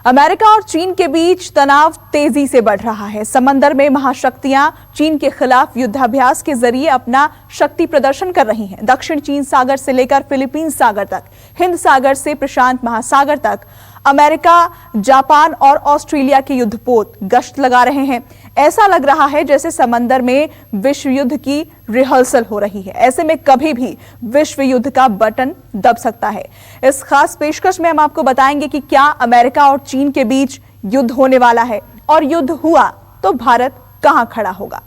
America और चीन के बीच तनाव तेजी से बढ़ रहा है। समंदर में महाशक्तियां चीन के खिलाफ युद्धाभ्यास के जरिए अपना शक्ति प्रदर्शन कर रही हैं। दक्षिण चीन सागर से लेकर फिलीपींस सागर तक, हिंद सागर से प्रशांत महासागर तक अमेरिका, जापान और ऑस्ट्रेलिया के युद्धपोत गश्त लगा रहे हैं। ऐसा लग रहा है जैसे समंदर में विश्व युद्ध की रिहर्सल हो रही है। ऐसे में कभी भी विश्व युद्ध का बटन दब सकता है। इस खास पेशकश में हम आपको बताएंगे कि क्या अमेरिका और चीन के बीच युद्ध होने वाला है, और युद्ध हुआ तो भारत कहां खड़ा होगा।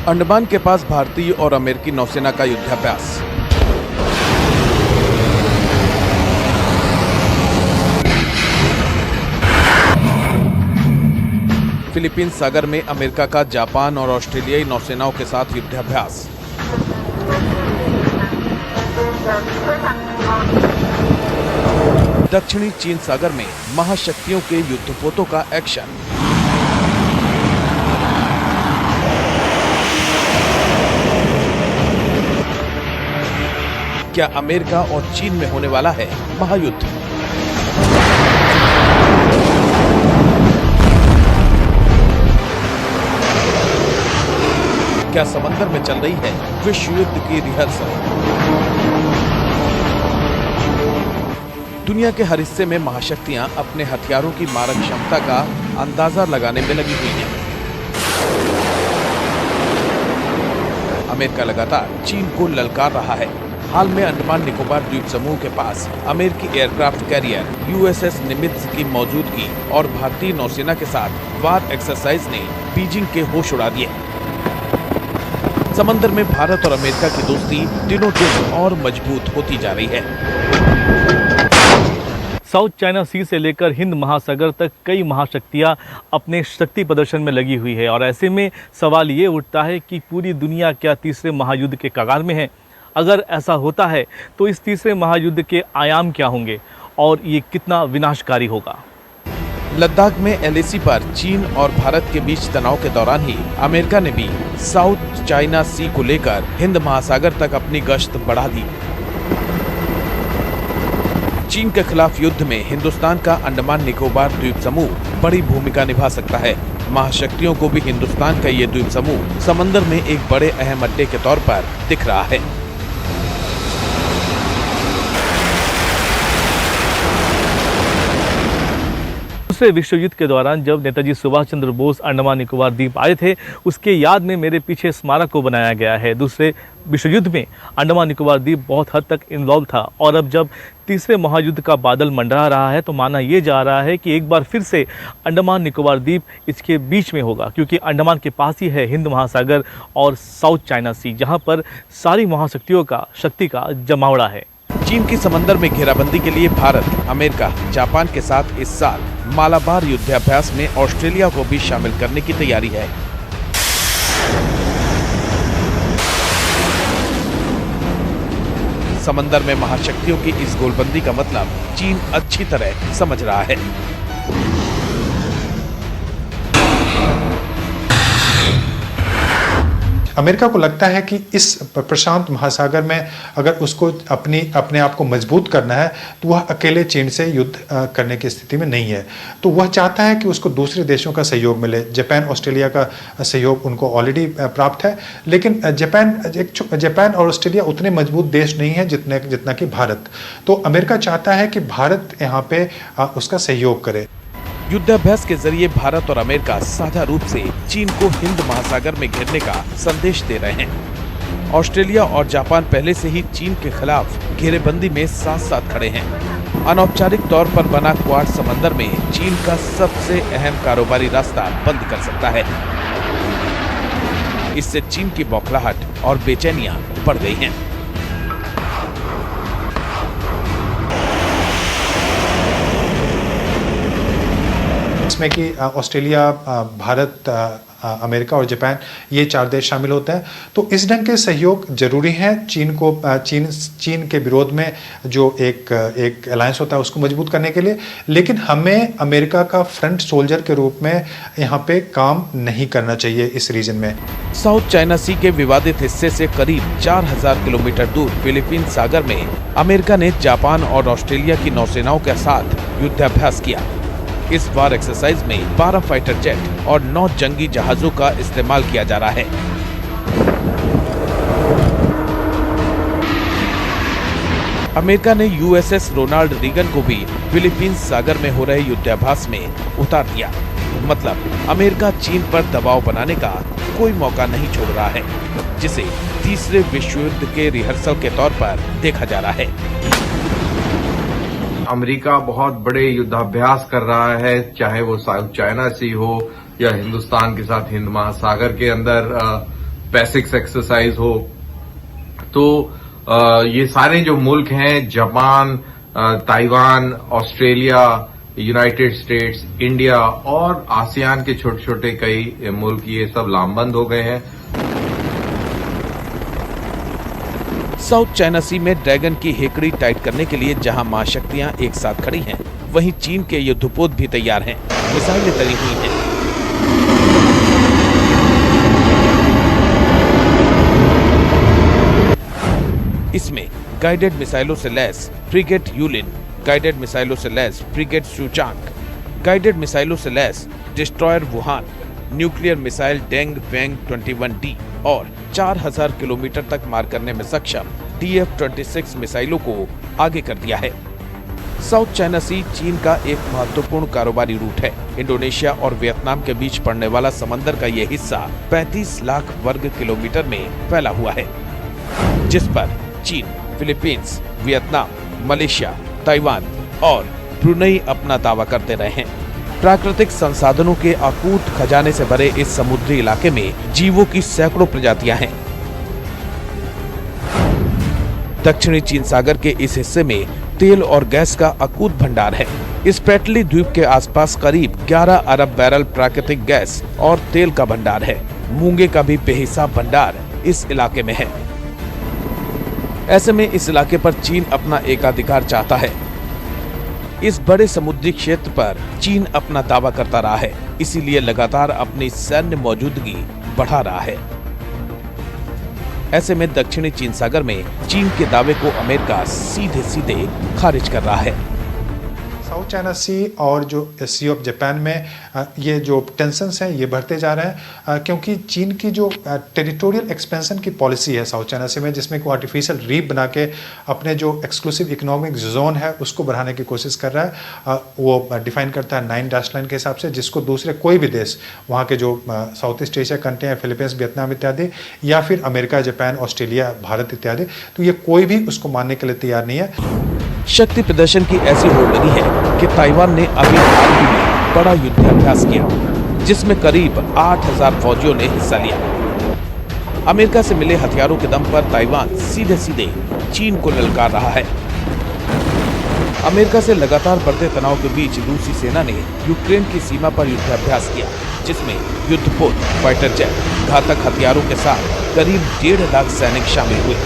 अंडमान के पास भारतीय और अमेरिकी नौसेना का युद्धाभ्यास। फिलीपींस सागर में अमेरिका का जापान और ऑस्ट्रेलियाई नौसेनाओं के साथ युद्धाभ्यास। दक्षिणी चीन सागर में महाशक्तियों के युद्धपोतों का एक्शन। क्या अमेरिका और चीन में होने वाला है महायुद्ध? क्या समंदर में चल रही है विश्व युद्ध की रिहर्सल? दुनिया के हर हिस्से में महाशक्तियां अपने हथियारों की मारक क्षमता का अंदाजा लगाने में लगी हुई हैं। अमेरिका लगातार चीन को ललकार रहा है। हाल में अंडमान निकोबार द्वीप समूह के पास अमेरिकी एयरक्राफ्ट कैरियर यूएसएस निमित्ज की मौजूदगी और भारतीय नौसेना के साथ वार एक्सरसाइज ने बीजिंग के होश उड़ा दिए। समंदर में भारत और अमेरिका की दोस्ती दिनों दिन और मजबूत होती जा रही है। साउथ चाइना सी से लेकर हिंद महासागर तक कई महाशक्तियां अपने शक्ति प्रदर्शन में लगी हुई है, और ऐसे में सवाल ये उठता है कि पूरी दुनिया क्या तीसरे महायुद्ध के कगार में है? अगर ऐसा होता है तो इस तीसरे महायुद्ध के आयाम क्या होंगे और ये कितना विनाशकारी होगा? लद्दाख में एलएसी पर चीन और भारत के बीच तनाव के दौरान ही अमेरिका ने भी साउथ चाइना सी को लेकर हिंद महासागर तक अपनी गश्त बढ़ा दी। चीन के खिलाफ युद्ध में हिंदुस्तान का अंडमान निकोबार द्वीप समूह बड़ी भूमिका निभा सकता है। महाशक्तियों को भी हिंदुस्तान का ये द्वीप समूह समंदर में एक बड़े अहम अड्डे के तौर पर दिख रहा है। दूसरे विश्व युद्ध के दौरान जब नेताजी सुभाष चंद्र बोस अंडमान निकोबार द्वीप आए थे, उसके याद में मेरे पीछे स्मारक को बनाया गया है। दूसरे विश्व युद्ध में अंडमान निकोबार द्वीप बहुत हद तक इन्वॉल्व था, और अब जब तीसरे महायुद्ध का बादल मंडरा रहा है तो माना यह जा रहा है कि एक बार फिर से अंडमान निकोबार द्वीप इसके बीच में होगा, क्योंकि अंडमान के पास ही है हिंद महासागर और साउथ चाइना सी, जहां पर सारी महाशक्तियों का शक्ति का जमावड़ा है। चीन की समंदर में घेराबंदी के लिए भारत, अमेरिका, जापान के साथ इस साल मालाबार युद्धाभ्यास में ऑस्ट्रेलिया को भी शामिल करने की तैयारी है। समंदर में महाशक्तियों की इस गोलबंदी का मतलब चीन अच्छी तरह समझ रहा है। अमेरिका को लगता है कि इस प्रशांत महासागर में अगर उसको अपने आप को मजबूत करना है तो वह अकेले चीन से युद्ध करने की स्थिति में नहीं है। तो वह चाहता है कि उसको दूसरे देशों का सहयोग मिले। जापान, ऑस्ट्रेलिया का सहयोग उनको ऑलरेडी प्राप्त है, लेकिन जापान और ऑस्ट्रेलिया उतने मजबूत देश नहीं है जितना कि भारत। तो अमेरिका चाहता है कि भारत यहाँ पे उसका सहयोग करे। युद्धाभ्यास के जरिए भारत और अमेरिका साझा रूप से चीन को हिंद महासागर में घेरने का संदेश दे रहे हैं। ऑस्ट्रेलिया और जापान पहले से ही चीन के खिलाफ घेरेबंदी में साथ साथ खड़े हैं। अनौपचारिक तौर पर बना क्वाड समंदर में चीन का सबसे अहम कारोबारी रास्ता बंद कर सकता है। इससे चीन की बौखलाहट और बेचैनियां बढ़ गई हैं। जिसमें कि ऑस्ट्रेलिया, भारत, अमेरिका और जापान, ये 4 देश शामिल होते हैं। तो इस ढंग के सहयोग जरूरी हैं चीन के विरोध में जो एक अलायंस होता है उसको मजबूत करने के लिए, लेकिन हमें अमेरिका का फ्रंट सोल्जर के रूप में यहाँ पे काम नहीं करना चाहिए इस रीजन में। साउथ चाइना सी के विवादित हिस्से से करीब 4000 किलोमीटर दूर फिलीपींस सागर में अमेरिका ने जापान और ऑस्ट्रेलिया की नौसेनाओं के साथ युद्धाभ्यास किया। इस वार एक्सरसाइज में 12 फाइटर जेट और 9 जंगी जहाजों का इस्तेमाल किया जा रहा है। अमेरिका ने यूएसएस रोनाल्ड रीगन को भी फिलीपींस सागर में हो रहे युद्धाभ्यास में उतार दिया। मतलब अमेरिका चीन पर दबाव बनाने का कोई मौका नहीं छोड़ रहा है, जिसे तीसरे विश्व युद्ध के रिहर्सल के तौर पर देखा जा रहा है। अमेरिका बहुत बड़े युद्धाभ्यास कर रहा है, चाहे वो साउथ चाइना सी हो या हिंदुस्तान के साथ हिंद महासागर के अंदर पैसिफिक एक्सरसाइज हो। तो ये सारे जो मुल्क हैं, Japan, Taiwan, Australia, United states, India और आसियान के छोटे छोटे कई मुल्क, ये सब लामबंद हो गए हैं। साउथ चाइना सी में ड्रैगन की हेकड़ी टाइट करने के लिए जहां महाशक्तियां एक साथ खड़ी हैं, वहीं चीन के युद्धपोत भी तैयार हैं, मिसाइलें तली हुई हैं। इसमें गाइडेड मिसाइलों से लैस फ्रिगेट यूलिन, गाइडेड मिसाइलों से लैस फ्रिगेट शूचांग, गाइडेड मिसाइलों से लैस destroyer Wuhan, nuclear missile Dong Feng 21D और 4000 किलोमीटर तक मार करने में सक्षम TF-26 मिसाइलों को आगे कर दिया है। साउथ चाइना सी चीन का एक महत्वपूर्ण कारोबारी रूट है। इंडोनेशिया और वियतनाम के बीच पड़ने वाला समंदर का यह हिस्सा 35 लाख वर्ग किलोमीटर में फैला हुआ है, जिस पर चीन, फिलीपींस, वियतनाम, मलेशिया, ताइवान और ब्रुनेई अपना दावा करते रहे हैं। प्राकृतिक संसाधनों के अकूत खजाने से भरे इस समुद्री इलाके में जीवों की सैकड़ों प्रजातियां हैं। दक्षिणी चीन सागर के इस हिस्से में तेल और गैस का अकूत भंडार है। इस पेटली द्वीप के आसपास करीब 11 अरब बैरल प्राकृतिक गैस और तेल का भंडार है। मूंगे का भी बेहिसाब भंडार इस इलाके में है। ऐसे में इस इलाके पर चीन अपना एकाधिकार चाहता है। इस बड़े समुद्री क्षेत्र पर चीन अपना दावा करता रहा है, इसीलिए लगातार अपनी सैन्य मौजूदगी बढ़ा रहा है। ऐसे में दक्षिणी चीन सागर में चीन के दावे को अमेरिका सीधे सीधे खारिज कर रहा है। साउथ चाइना सी और जो सी ऑफ जापान में ये जो टेंशन्स हैं ये बढ़ते जा रहे हैं, क्योंकि चीन की जो टेरिटोरियल एक्सपेंशन की पॉलिसी है साउथ चाइना सी में, जिसमें कोई आर्टिफिशियल रीफ बना के अपने जो एक्सक्लूसिव इकोनॉमिक जोन है उसको बढ़ाने की कोशिश कर रहा है। वो डिफाइन करता है 9 डैश लाइन के हिसाब से, जिसको दूसरे कोई भी देश, वहाँ के जो साउथ ईस्ट एशिया कंट्री हैं, फिलीपींस, वियतनाम इत्यादि, या फिर अमेरिका, जापान, ऑस्ट्रेलिया, भारत इत्यादि, तो ये कोई भी उसको मानने के लिए तैयार नहीं है। शक्ति प्रदर्शन की ऐसी होड़ लगी है कि ताइवान ने अभी हाल ही में बड़ा युद्धाभ्यास किया, जिसमें करीब 8000 फौजियों ने हिस्सा लिया। अमेरिका से मिले हथियारों के दम पर ताइवान सीधे सीधे चीन को ललकार रहा है। अमेरिका से लगातार बढ़ते तनाव के बीच रूसी सेना ने यूक्रेन की सीमा पर युद्धाभ्यास किया, जिसमें युद्धपोत, फाइटर जेट, घातक हथियारों के साथ करीब 1.5 लाख सैनिक शामिल हुए।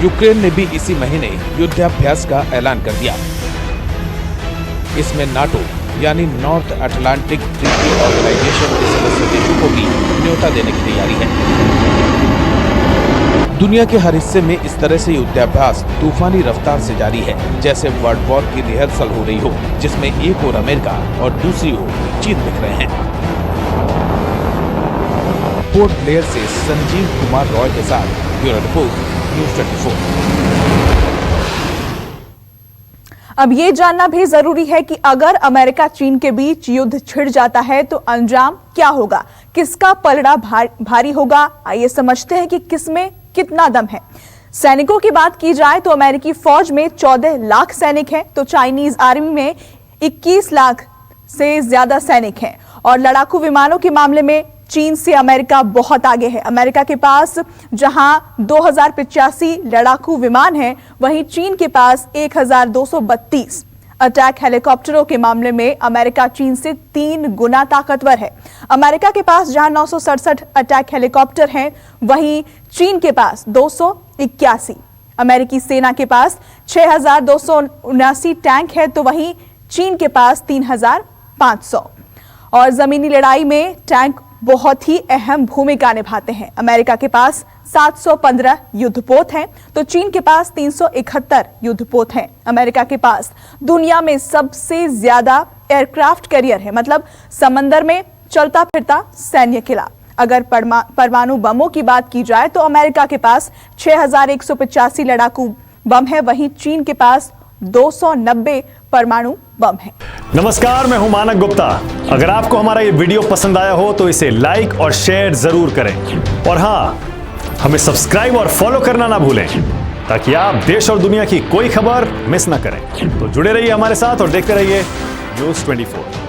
यूक्रेन ने भी इसी महीने युद्धाभ्यास का ऐलान कर दिया। इसमें नाटो यानी नॉर्थ अटलांटिक ट्रीटी ऑर्गेनाइजेशन के सदस्य देशों को भी न्योता देने की तैयारी है। दुनिया के हर हिस्से में इस तरह से युद्धाभ्यास तूफानी रफ्तार से जारी है, जैसे वर्ल्ड वॉर की रिहर्सल हो रही हो, जिसमें एक ओर अमेरिका और दूसरी ओर चीन दिख रहे हैं। पोर्ट ब्लेयर से संजीव कुमार रॉय के साथ ब्यूरो रिपोर्ट, न्यूज़ 24। अब ये जानना भी जरूरी है कि अगर अमेरिका चीन के बीच युद्ध छिड़ जाता है तो अंजाम क्या होगा, किसका पलड़ा भारी होगा। आइए समझते हैं कि किसमें कितना दम है। सैनिकों की बात की जाए तो अमेरिकी फौज में 14 लाख सैनिक हैं, तो चाइनीज आर्मी में 21 लाख से ज्यादा सैनिक हैं। और लड़ाकू विमानों के मामले में चीन से अमेरिका बहुत आगे है। अमेरिका के पास जहां 2085 लड़ाकू विमान हैं, वहीं चीन के पास 1232। अटैक हेलीकॉप्टरों के मामले में अमेरिका चीन से 3 गुना ताकतवर है। अमेरिका के पास जहां 967 अटैक हेलीकॉप्टर हैं, वहीं चीन के पास 281। अमेरिकी सेना के पास 6279 टैंक है, तो वहीं चीन के पास 3500। और जमीनी लड़ाई में टैंक बहुत ही अहम भूमिका निभाते हैं। अमेरिका के पास 715 युद्धपोत हैं, तो चीन के पास 371 युद्धपोत हैं। अमेरिका के पास दुनिया में सबसे ज्यादा एयरक्राफ्ट कैरियर है, मतलब समंदर में चलता फिरता सैन्य किला। अगर परमाणु बमों की बात की जाए तो अमेरिका के पास 6185 लड़ाकू बम है, वहीं चीन के पास 290 परमाणु बम है। नमस्कार, मैं हूं मानक गुप्ता। अगर आपको हमारा ये वीडियो पसंद आया हो तो इसे लाइक और शेयर जरूर करें, और हाँ, हमें सब्सक्राइब और फॉलो करना ना भूलें ताकि आप देश और दुनिया की कोई खबर मिस ना करें। तो जुड़े रहिए हमारे साथ और देखते रहिए News 24।